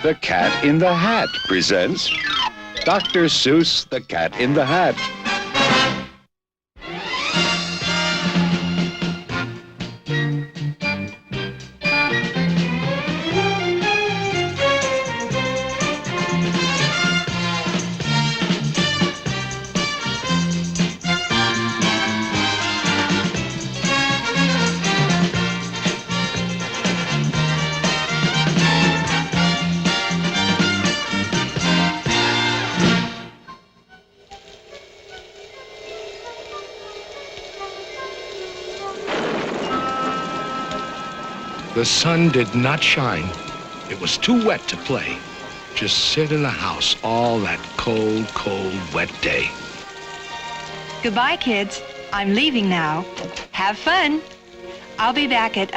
The Cat in the Hat presents Dr. Seuss, The Cat in the Hat. The sun did not shine. It was too wet to play. Just sit in the house all that cold, cold, wet day. Goodbye, kids. I'm leaving now. Have fun. I'll be back at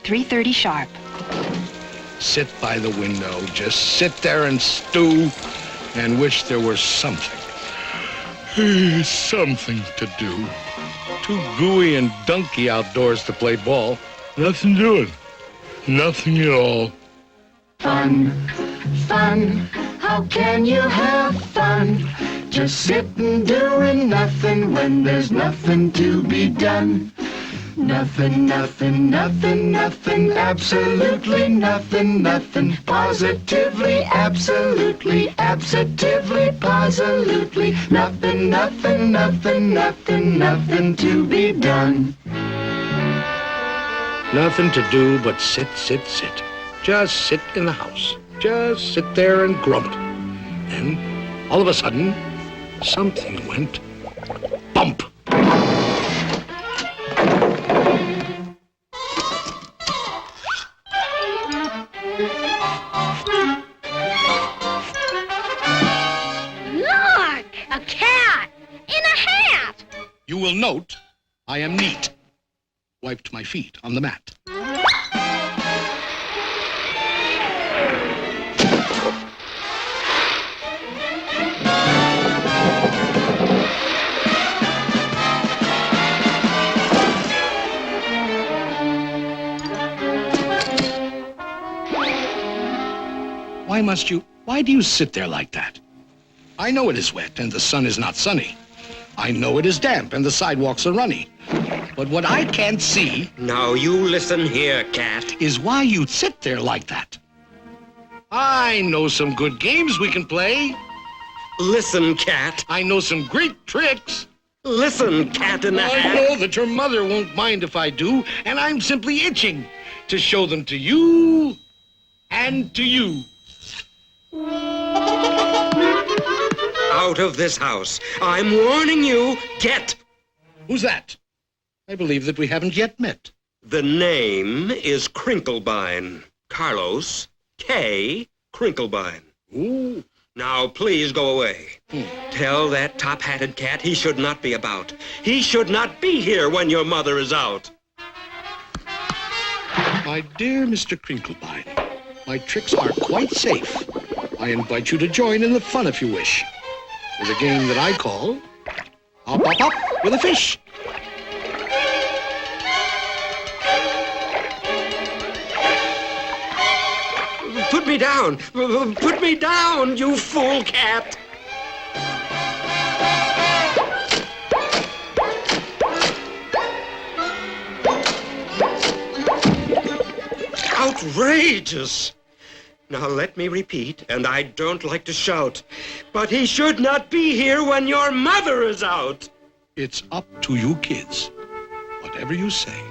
3:30 sharp. Sit by the window, just sit there and stew and wish there were something. Something to do. Too gooey and dunky outdoors to play ball. Nothing doing. Nothing at all. Fun, fun, how can you have fun? Just sitting doing nothing when there's nothing to be done. Nothing, nothing, nothing, nothing, absolutely nothing, nothing, positively, absolutely, absolutely, positively, nothing, nothing, nothing, nothing, nothing to be done. Nothing to do but sit, sit, sit. Just sit in the house. Just sit there and grump. Then, all of a sudden, something went bump. Look! A cat! In a hat! You will note I am neat. Wiped my feet on the mat. Why do you sit there like that? I know it is wet and the sun is not sunny. I know it is damp and the sidewalks are runny. But what I can't see... Now you listen here, cat. ...is why you sit there like that. I know some good games we can play. Listen, cat. I know some great tricks. Listen, cat in the hat. I know that your mother won't mind if I do, and I'm simply itching to show them to you and to you. Out of this house. I'm warning you. Get. Who's that? I believe that we haven't yet met. The name is Crinklebine. Carlos K. Crinklebine. Ooh. Now, please go away. Tell that top-hatted cat he should not be about. He should not be here when your mother is out. My dear Mr. Crinklebine, my tricks are quite safe. I invite you to join in the fun if you wish. There's a game that I call Hop, Hop, Hop with a Fish. Put me down! Put me down, you fool cat! Outrageous! Now let me repeat, and I don't like to shout, but he should not be here when your mother is out. It's up to you kids. Whatever you say.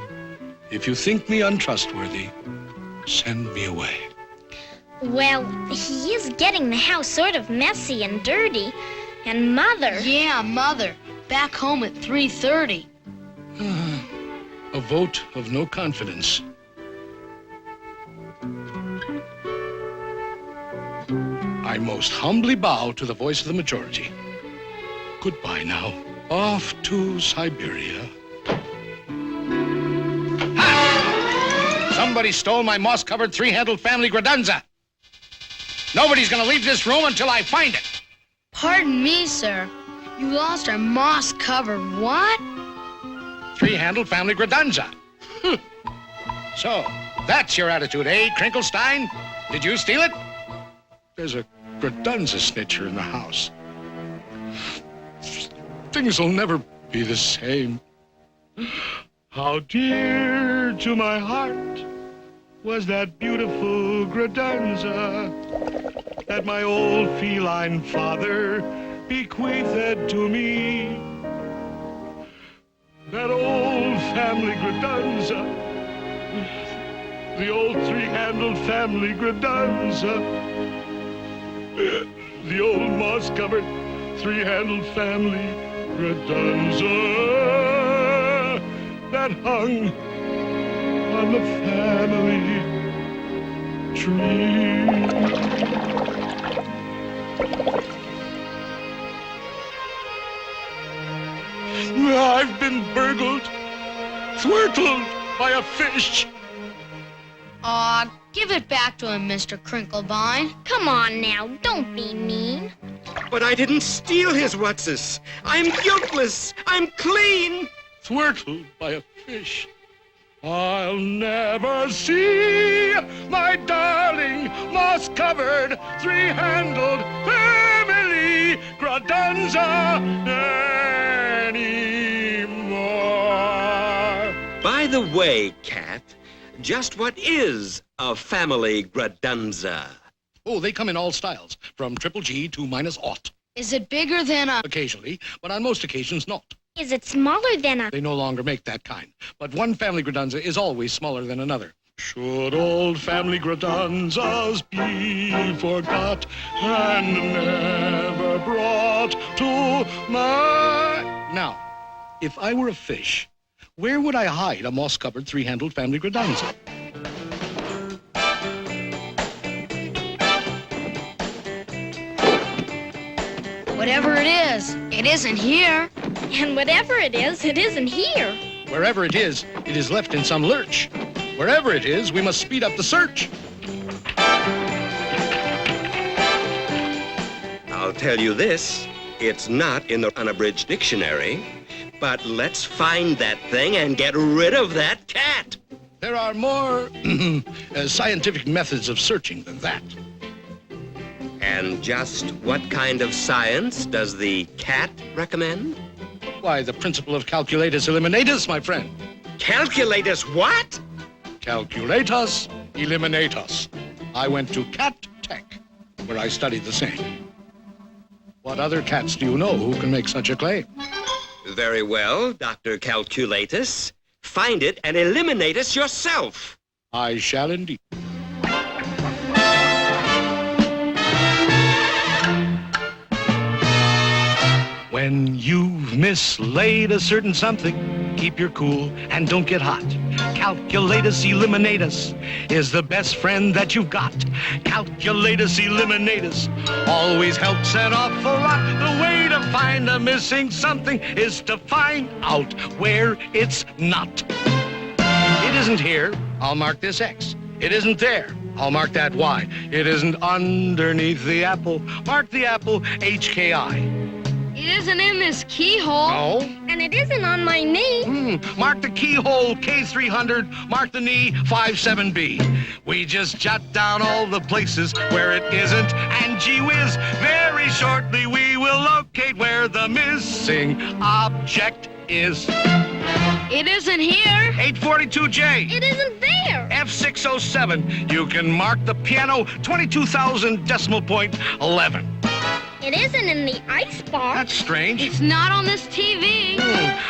If you think me untrustworthy, send me away. Well, he is getting the house sort of messy and dirty. And Mother... Yeah, Mother. Back home at 3:30. A vote of no confidence. I most humbly bow to the voice of the majority. Goodbye now. Off to Siberia. Ha! Somebody stole my moss-covered three-handled family granza. Nobody's gonna leave this room until I find it. Pardon me, sir. You lost our moss-covered what? Three-handled family granza. So, that's your attitude, eh, Crinklestein? Did you steal it? There's a granza snitcher in the house. Things will never be the same. How dear to my heart was that beautiful granza that my old feline father bequeathed to me. That old family granza, the old three-handled family granza, the old moss-covered three-handled family granza that hung on the family tree. I've been burgled, thwartled by a fish. Aw, give it back to him, Mr. Crinklebine. Come on now, don't be mean. But I didn't steal his what's-this. I'm guiltless. I'm clean. Thwartled by a fish. I'll never see my darling moss-covered three-handled family granza anymore. By the way, Cat, just what is a family granza? Oh, they come in all styles, from triple G to -0. Is it bigger than a... Occasionally, but on most occasions not. Is it smaller than a... They no longer make that kind. But one family granza is always smaller than another. Should old family granzas be forgot and never brought to my... Now, if I were a fish, where would I hide a moss-covered three-handled family granza? Whatever it isn't here. And whatever it isn't here. Wherever it is left in some lurch. Wherever it is, we must speed up the search. I'll tell you this, it's not in the unabridged dictionary, but let's find that thing and get rid of that cat. There are more scientific methods of searching than that. And just what kind of science does the cat recommend? Why, the principle of calculatus eliminatus, my friend. Calculatus what? Calculatus eliminatus. I went to Cat Tech, where I studied the same. What other cats do you know who can make such a claim? Very well, Dr. Calculatus. Find it and eliminate us yourself. I shall indeed. When you've mislaid a certain something, keep your cool and don't get hot. Calculatus eliminatus is the best friend that you've got. Calculatus eliminatus always helps an awful lot. The way to find a missing something is to find out where it's not. It isn't here, I'll mark this X. It isn't there, I'll mark that Y. It isn't underneath the apple, mark the apple HKI. It isn't in this keyhole. No. And it isn't on my knee. Mark the keyhole K300, mark the knee 57B. We just jot down all the places where it isn't, and gee whiz, very shortly we will locate where the missing object is. It isn't here. 842J. It isn't there. F607. You can mark the piano 22,000 decimal point 11. It isn't in the icebox. That's strange. It's not on this TV.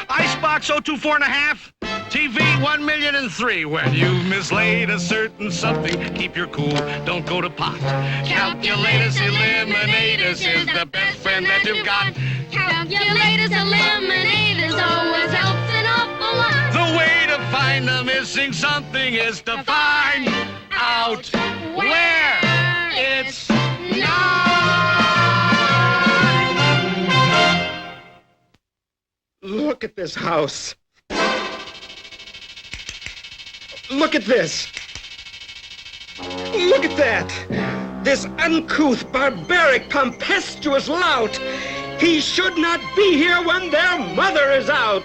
Icebox 024.5. TV 1,000,003. When you've mislaid a certain something, keep your cool, don't go to pot. Calculatus eliminatus is the best friend that you've got. Calculatus eliminatus always helps an awful lot. The way to find the missing something is to find out where it's not. Look at this house. Look at this. Look at that. This uncouth, barbaric, tempestuous lout. He should not be here when their mother is out.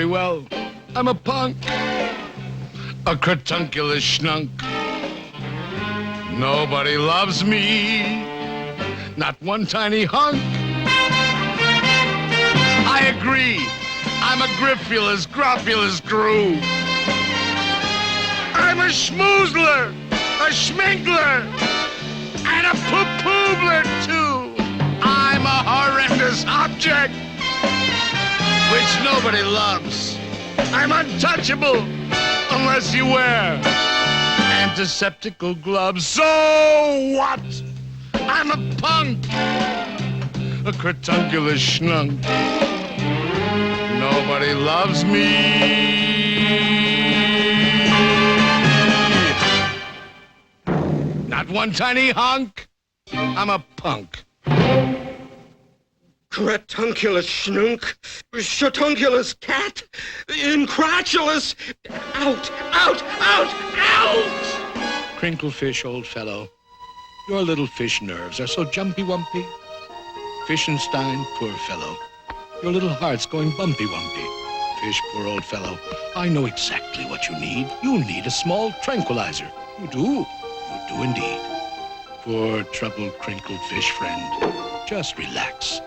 very well. I'm a punk. A cartunculus schnunk. Nobody loves me. Not one tiny hunk. I agree. I'm a griffulous, groffulous crew. I'm a schmoozler, a schminkler, and a poo-poobler, too. I'm a horrendous object, which nobody loves. I'm untouchable unless you wear antiseptical gloves. So what? I'm a punk, a cartunculus schnunk. Nobody loves me. Not one tiny hunk. I'm a punk. Cretunculus schnunk, shatunculus cat, incratulous, out, out, out, out! Crinklefish, old fellow, your little fish nerves are so jumpy-wumpy. Fishenstein, poor fellow, your little heart's going bumpy-wumpy. Fish, poor old fellow, I know exactly what you need. You need a small tranquilizer. You do indeed. Poor troubled crinkled fish friend, just relax.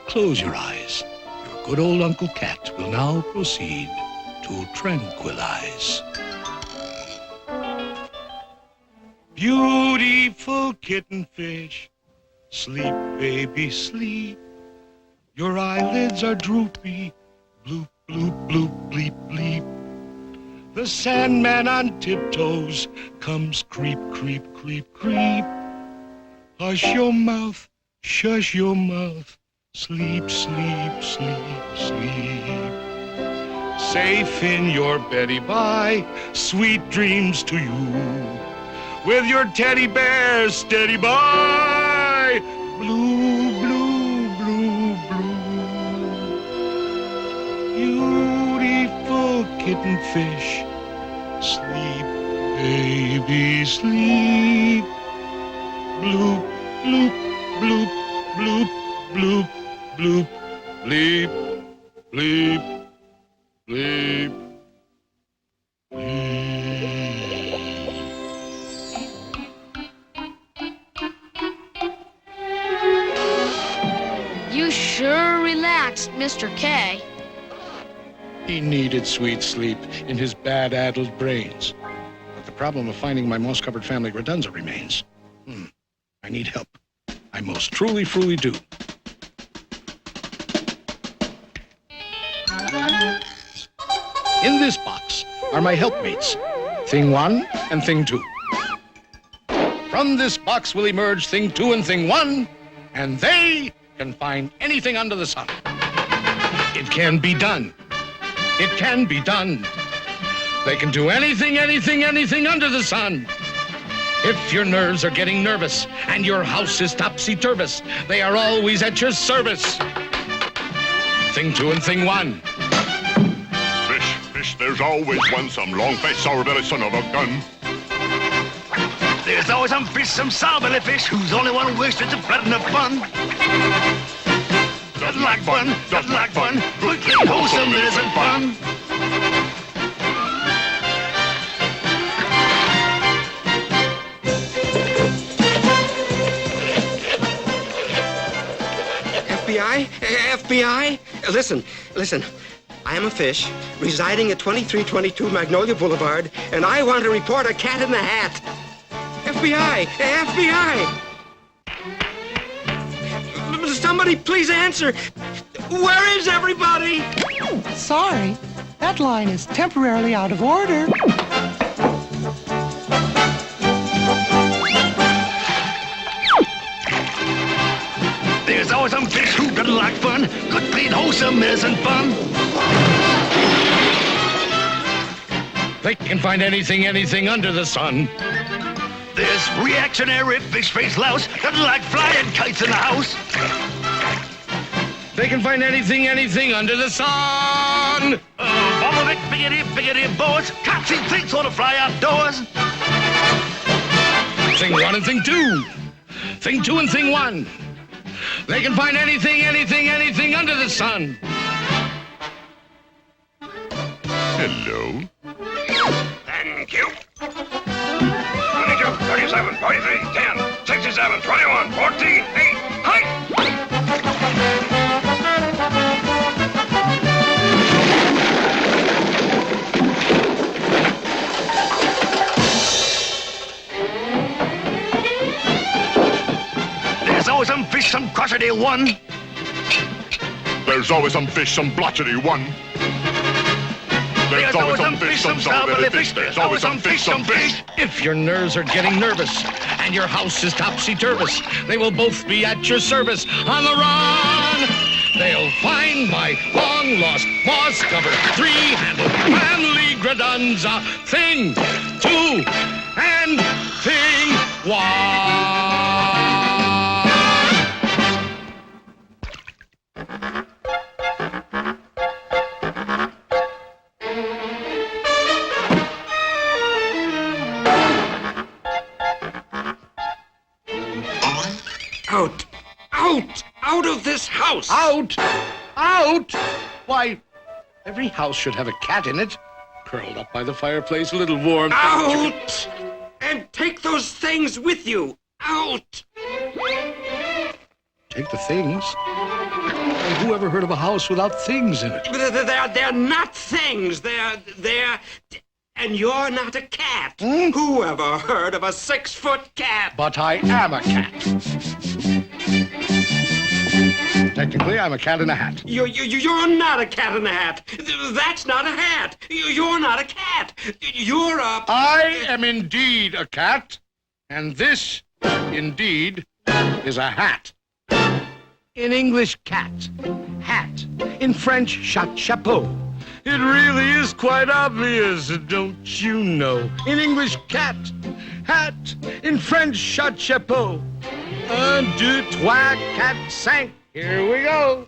Close your eyes. Your good old Uncle Cat will now proceed to tranquilize. Beautiful kitten fish, sleep, baby, sleep. Your eyelids are droopy, bloop, bloop, bloop, bleep, bleep. The Sandman on tiptoes comes creep, creep, creep, creep. Hush your mouth, shush your mouth. Sleep, sleep, sleep, sleep. Safe in your beddy by, sweet dreams to you. With your teddy bear steady by, blue, blue, blue, blue. Beautiful kitten fish, sleep, baby, sleep. Bloop, bloop, bloop, bloop, bloop. Bloop, bleep, bleep, bleep, bleep. You sure relaxed, Mr. K. He needed sweet sleep in his bad-addled brains. But the problem of finding my moss-covered family Granza remains. I need help. I most truly do. In this box are my helpmates, Thing 1 and Thing 2. From this box will emerge Thing 2 and Thing 1, and they can find anything under the sun. It can be done. It can be done. They can do anything, anything, anything under the sun. If your nerves are getting nervous and your house is topsy-turvous, they are always at your service. Thing 2 and Thing 1. Fish, there's always one, some long face, sour belly son of a gun. There's always some fish, some sour-belly fish, who's only one wish to flatten up fun. Doesn't like fun, doesn't like fun, quickly wholesome isn't fun. FBI? Listen. I am a fish residing at 2322 Magnolia Boulevard, and I want to report a cat in the hat. FBI! Somebody please answer. Where is everybody? Sorry, that line is temporarily out of order. There's always some fish who doesn't like fun. Good, clean, wholesome isn't fun. They can find anything, anything under the sun. This reactionary fish-faced louse doesn't like flying kites in the house. They can find anything, anything under the sun. Bobovic, biggity, boas, cats and things ought to fly outdoors. Thing 1 and Thing 2. Thing 2 and Thing 1. They can find anything, anything, anything under the sun. Hello. Thank you. 22, 37, 43, 10, 67, 21, 14, 8, height! There's always some fish, some crotchety one. There's always some fish, some blotchety one. There's always some fish, some sour fish. There's always some fish, some fish. If your nerves are getting nervous and your house is topsy-turvous, they will both be at your service on the run. They'll find my long-lost, moss-covered, three-handled manly granza thing, two, and thing one. Out! Out! Out of this house! Out! Out! Why, every house should have a cat in it. Curled up by the fireplace, a little warm. Out! And take those things with you! Out! Take the things? And who ever heard of a house without things in it? They're not things. They're... And you're not a cat. Who ever heard of a 6-foot cat? But I am a cat. Technically, I'm a cat in a hat. You're not a cat in a hat. That's not a hat. You're not a cat. You're a... I am indeed a cat, and this, indeed, is a hat. In English, cat. Hat. In French, chapeau. It really is quite obvious, don't you know? In English, cat. Hat. In French, chapeau. 1, 2, 3, 4, 5. Here we go.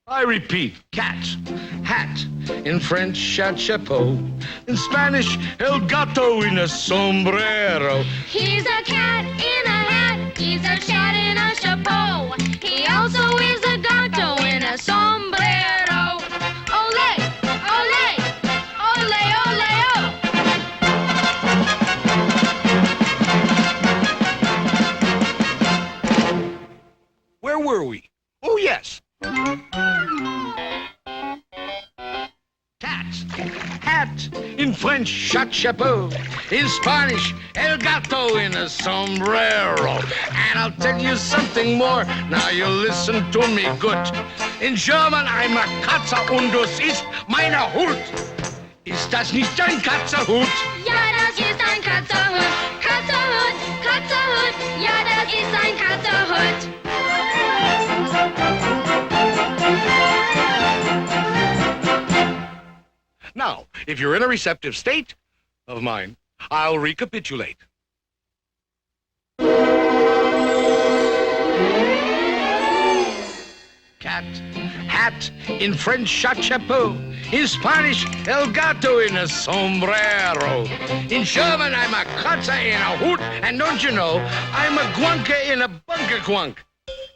I repeat, cat, hat, in French, chapeau, in Spanish, el gato in a sombrero. He's a cat in a hat, he's a cat in a chapeau. He also is a gato in a sombrero. Ole, ole, ole, ole, oh. Where were we? Oh, yes. Cat, hat, in French, chapeau, in Spanish, el gato in a sombrero. And I'll tell you something more, now you listen to me good. In German, I'm a Katze und das ist meine Hut. Ist das nicht ein Katzerhut? Ja, das ist ein Katzerhut, Katzerhut, Katzerhut. Ja, das ist ein Katzerhut. Now, if you're in a receptive state of mind, I'll recapitulate. Cat, hat, in French, chapeau, in Spanish, el gato in a sombrero. In German, I'm a Katze in a hoot, and don't you know, I'm a guanka in a bunker quunk.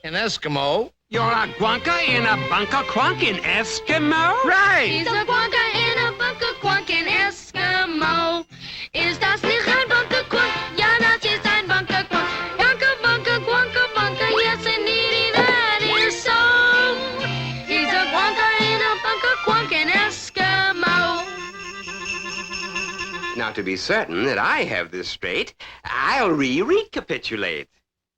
In Eskimo, You're a guanka in a bunker quunk in Eskimo? right! He's a guanka in a bunker quunk in Eskimo. Ist das nicht ein bunker quunk? Ja, das ist ein bunker quunk. Bunker, bunker, quunker, bunker. Yes, indeed, that is so. He's a guanka in a bunker quunk in Eskimo. Now, to be certain that I have this straight, I'll recapitulate.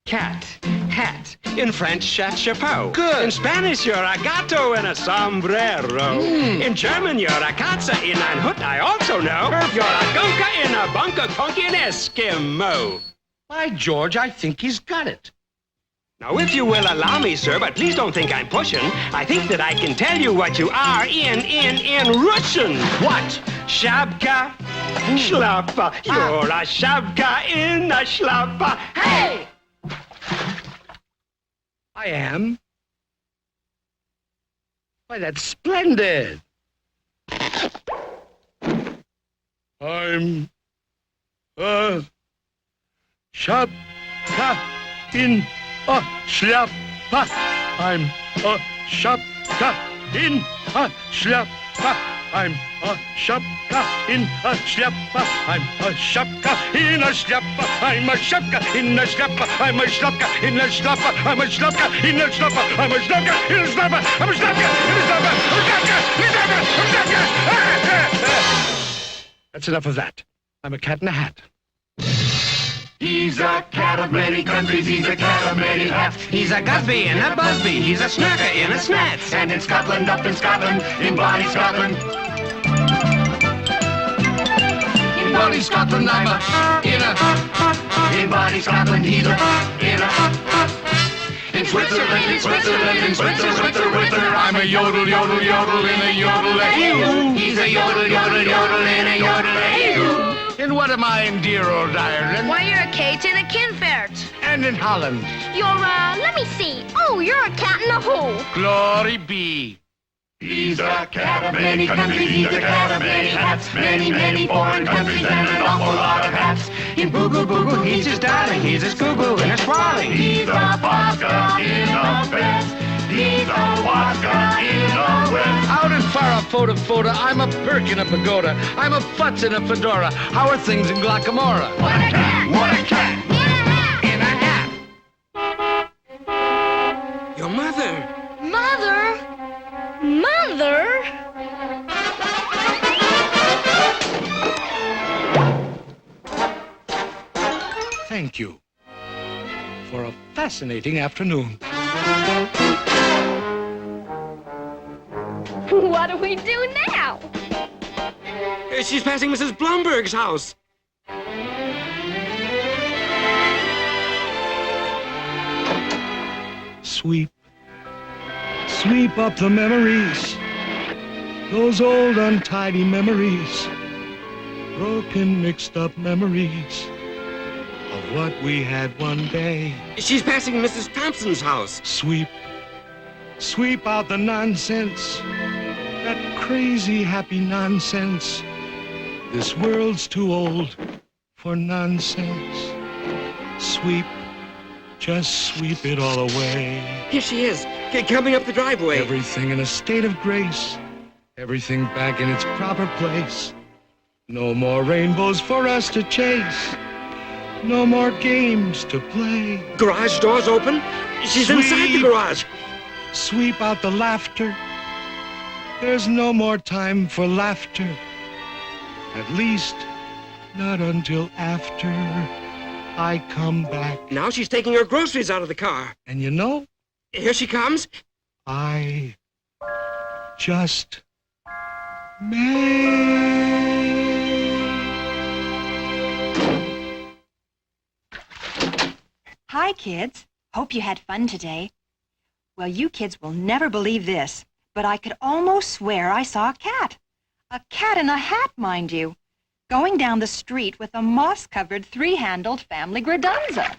Cat, hat, in French, chapeau. Good. In Spanish, you're a gato in a sombrero. In German, you're a Katze in ein Hut, I also know. You're a gunka in a bunker quunk in Eskimo. By George, I think he's got it. Now, if you will allow me, sir, but please don't think I'm pushing, I think that I can tell you what you are in Russian. What? Shabka, shlappa. You're a shabka in a shlappa. Hey! I am. Why, that's splendid. I'm a shapka in a shляпа. I'm a shapka in a shляпа. I'm a shapka in a shляпа. I'm a shapka in a shляпа. I'm a shapka in a shляпа. I'm a shapka in a shляпа. I'm a shapka in a shляпа. I'm a shapka in a shляпа. I'm a shapka in a shляпа. That's enough of that. I'm a cat in a hat. He's a cat of many countries, he's a cat of many hats. He's a Gusby and a Busby, he's a snurker in a snats. And in Scotland, up in Scotland, in Bonnie Scotland. In Bonnie Scotland, I'm a in Bonnie Scotland, he's a in In Switzerland, in Switzerland, in Switzerland, I'm a yodel, yodel, yodel in a yodel-a-hoo. He's a yodel, yodel, yodel in a yodel-a-hoo. And what am I in dear old Ireland? Why, you're a Kate and a Kinfert. And in Holland. You're, let me see. Oh, you're a cat in a hole. Glory be. He's a cat of many countries, he's a cat of many hats. Many, many foreign countries and an awful lot of hats. In Boogle Boogle, he's his darling, he's his Google and his Swally. He's a vodka in a vest. He's a vodka in a vest. Out in Farah, I'm a Perk in a pagoda. I'm a Futz in a fedora. How are things in Glockamora? What a cat! What a cat! In a hat. Your mother. Mother? Mother? Thank you for a fascinating afternoon. What do we do now? She's passing Mrs. Blomberg's house. Sweep, sweep up the memories, those old untidy memories, broken, mixed up memories of what we had one day. She's passing Mrs. Thompson's house. Sweep, sweep out the nonsense, that crazy happy nonsense. This world's too old for nonsense. Sweep, just sweep it all away. Here she is, coming up the driveway. Everything in a state of grace, everything back in its proper place. No more rainbows for us to chase, no more games to play. Garage door's open. She's inside the garage. Sweep out the laughter. There's no more time for laughter. At least, not until after I come back. Now she's taking her groceries out of the car. And you know, Here she comes. I just may. Hi, kids. Hope you had fun today. Well, you kids will never believe this, but I could almost swear I saw a cat. A cat in a hat, mind you, going down the street with a moss-covered, three-handled family granza.